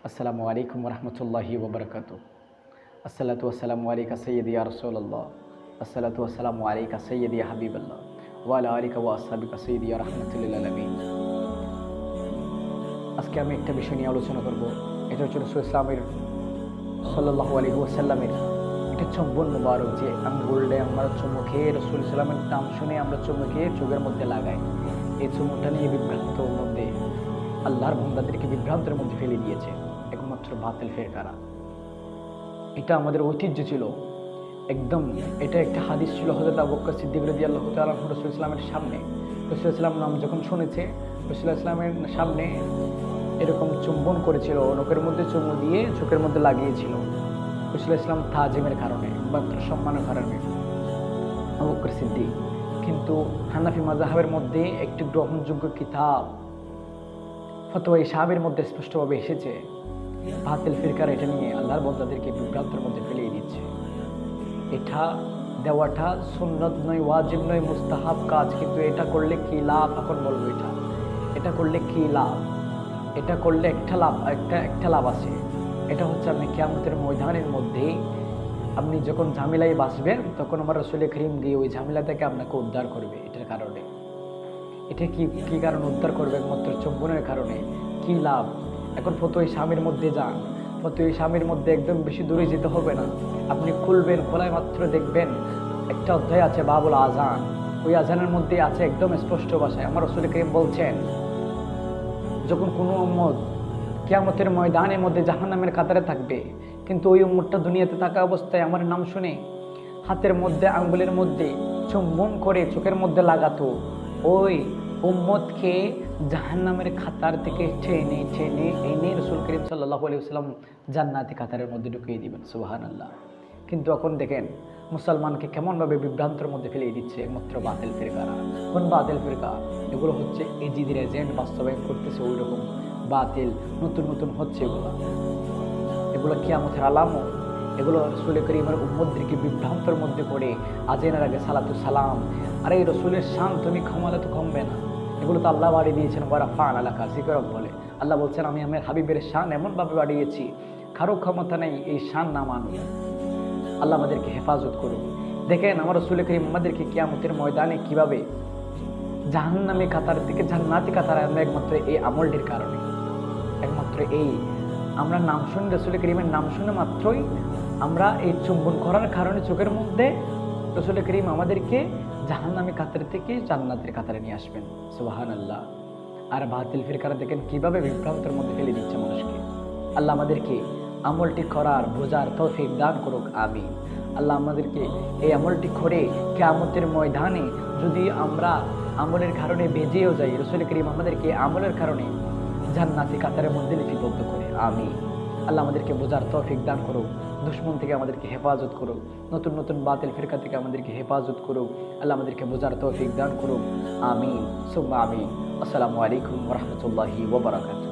আসসালামু আলাইকুম রহমতুল্লাহি ওবরকাত। আসসালাতু আসসালামু আলাইকা সাইয়্যিদি ইয়া রাসূলুল্লাহ, আসসালাতু আসসালামু আলাইকা সাইয়্যিদি ইয়া হাবিবাল্লাহ, ওয়া আলা আলিকা ওয়া আসহাবিকা সাইয়্যিদি ইয়া রাহমাতুল লিল আলামিন। আজকে আমি একটা বিষয় নিয়ে আলোচনা করব। এটা হচ্ছে রাসূল ইসলামের সাল্লাল্লাহু আলাইহি ওয়াসাল্লামের এটা চুম্বন মুবারক, যে আঙ্গুলটা আমরা চুমু খেয়ে রাসূল ইসলামের নাম শুনে আমরা চুমু খেয়ে চোখের মধ্যে লাগাই। এই চুমুটা নিয়ে বিভ্রান্তর মধ্যে আল্লাহর বান্দাদেরকে বিভ্রান্তের মধ্যে ফেলে দিয়েছে একমাত্র বাতিল ফেরকারা। এটা আমাদের ঐতিহ্য ছিল একদম। এটা একটা হাদিস ছিল হযরত আবু বকর সিদ্দিক রাদিয়াল্লাহু তাআলা আনহু রাসূল ইসলামের সামনে, রাসূল ইসলাম নাম যখন শুনেছে রাসূল ইসলামের সামনে এরকম চুম্বন করেছিল, নখের মধ্যে চুমু দিয়ে চোখের মধ্যে লাগিয়েছিল রাসূল ইসলাম তাজিমের কারণে, মাত্র সম্মানের কারণে আবু বকর সিদ্দিক। কিন্তু হানাফি মাযহাবের মধ্যে একটি গ্রহণযোগ্য কিতাব ফতোয়া সাহাবের মধ্যে স্পষ্টভাবে এসেছে বাতিল ফিরকার এটা নিয়ে আল্লাহর বান্দাদেরকে বিভ্রান্তের মধ্যে ফেলিয়ে দিচ্ছে। এটা দেওয়াটা সুন্নত নয়, ওয়াজিব নয়, মুস্তাহাব কাজ। কিন্তু এটা করলে কি লাভ? এখন বলবো এটা করলে কি লাভ। এটা করলে একটা লাভ আছে। এটা হচ্ছে আপনি কিয়ামতের ময়দানের মধ্যে আপনি যখন ঝামেলায় বাঁচবেন তখন আমার রাসূল করিম দিয়ে ওই ঝামেলা থেকে আপনাকে উদ্ধার করবে। এটার কারণে এটা কি কারণ উদ্ধার করবে? একমাত্র চুম্বনের কারণে। কি লাভ? এখন ফতোয়া স্বামীর মধ্যে যান, ফতোয়া স্বামীর মধ্যে একদম বেশি দূরে যেতে হবে না। আপনি খুলবেন, খোলায় মাত্র দেখবেন একটা অধ্যায় আছে বাবুল আজান। ওই আজানের মধ্যে আছে একদম স্পষ্ট ভাষায় আমার রাসূল করিম বলছেন, যখন কোনো উম্মত কিয়ামতের ময়দানের মধ্যে জাহান্নামের কাতারে থাকবে, কিন্তু ওই উম্মতটা দুনিয়াতে থাকা অবস্থায় আমার নাম শুনে হাতের মধ্যে আঙ্গুলের মধ্যে চুম্বন করে চোখের মধ্যে লাগাতো, ওই উম্মতকে জাহান্নামের খাতার থেকে টেনে টেনে এনে রাসূল করিম সাল্লাল্লাহু আলাইহি ওয়াসাল্লাম জান্নাতি কাতারের মধ্যে ঢুকিয়ে দিবেন। সুবহানাল্লাহ। কিন্তু এখন দেখেন মুসলমানকে কেমনভাবে বিভ্রান্তের মধ্যে ফেলিয়ে দিচ্ছে একমাত্র বাতিল ফিরকারা। কোন বাতিল ফিরকা? এগুলো হচ্ছে এজিদের এজেন্ট বাস্তবায়ন করতেছে ওই রকম বাতিল নতুন নতুন হচ্ছে। এগুলো কিয়ামতের আলামত। এগুলো রাসূল করিমের উম্মতদেরকে বিভ্রান্তের মধ্যে করে আজানের আগে সালাতু সালাম, আরে এই রসুলের শান তুমি ক্ষমালে তো কমবে না। এগুলো তো আল্লাহ বাড়িয়ে দিয়েছেন। ওয়ারাফান আলাকা যিকরাক বলে আল্লাহ বলছেন, আমি আমার হাবিবের শান এমনভাবে বাড়িয়েছি কারো ক্ষমতা নেই এই শান না মানু। আল্লাহ আমাদেরকে হেফাজত করুন। দেখেন আমার রাসূল করিম আমাদেরকে কিয়ামতের ময়দানে কিভাবে জাহান্নামী কাতার থেকে জান্নাতি কাতারে আনবে একমাত্র এই আমলটির কারণে। একমাত্র এই আমরা নাম শুনে রাসূল করিমের নাম শুনে মাত্রই আমরা এই চুম্বন করার কারণে চোখের মধ্যে রাসূল করিম আমাদেরকে জাহান্নামী কাতার থেকে জান্নাতের কাতারে নিয়ে আসবেন। সুবহানাল্লাহ। আর বাতিল ফিরকারা দেখেন কিভাবে বিভ্রান্তের মধ্যে ফেলে দিচ্ছে মানুষকে। আল্লাহ আমাদেরকে আমলটি করার বোঝার তৌফিক দান করুক, আমিন। আল্লাহ আমাদেরকে এই আমলটি করে কিয়ামতের ময়দানে যদি আমরা আমলের কারণে বেজেও যাই, রাসূল করিম আমাদেরকে আমলের কারণে জান্নাতি কাতারের মধ্যে লিপিবদ্ধ করে, আমিন। আল্লাহ আমাদেরকে বোঝার তৌফিক দান করুক, দুশমন থেকে আমাদেরকে হেফাজত করুক, নতুন নতুন বাতিল ফিরকা থেকে আমাদেরকে হেফাজত করুক। আল্লাহ আমাদেরকে বোঝার তৌফিক দান করুক, আমিন সুম্মা আমিন। আসসালামু আলাইকুম ওয়া রাহমাতুল্লাহি ওয়া বারাকাতুহু।